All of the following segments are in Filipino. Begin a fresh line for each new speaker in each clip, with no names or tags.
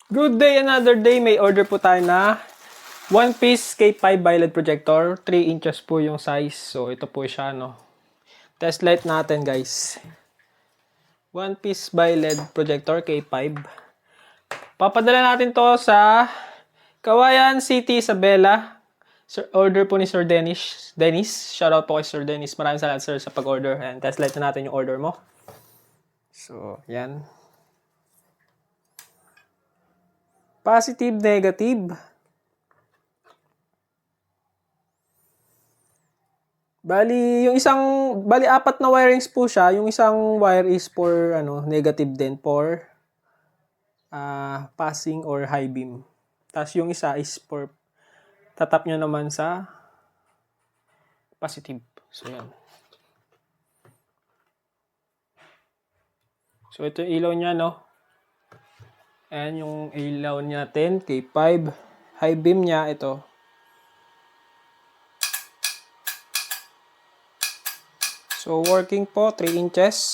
Good day, another day. May order po tayo na 1-piece K5 bi-LED projector. 3 inches po yung size. So, ito po siya, no. Test light natin, guys. 1-piece bi-LED projector K5. Papadala natin to sa Kawayan City, Isabela. Order po ni Sir Dennis. Shoutout po kay Sir Dennis. Maraming salamat, sir, sa pag-order. And test light na natin yung order mo. So, yan. Positive, negative. Bali, apat na wirings po siya. Yung isang wire is for, negative din, for passing or high beam. Tapos yung isa is for, tatap nyo naman sa positive. So, yan. So, ito yung ilaw niya, no? Ayan yung ilaw natin, K5. High beam niya, ito. So, working po, 3 inches.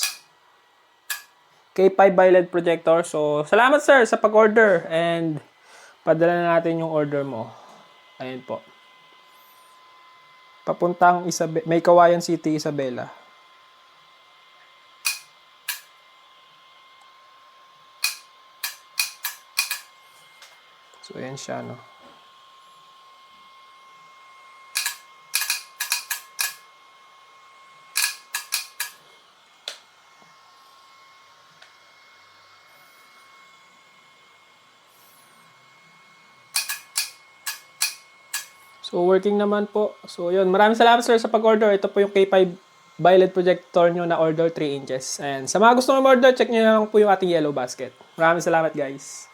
K5 bi-LED projector. So, salamat, sir, sa pag-order. And, padala na natin yung order mo. Ayan po. Papuntang May Kawayan City, Isabela. So, ayan siya, no? So, working naman po. So, yun. Maraming salamat, sir, sa pag-order. Ito po yung K5 bi-LED projector nyo na order 3 inches. And sa mga gusto ng order, check nyo lang po yung ating yellow basket. Maraming salamat, guys.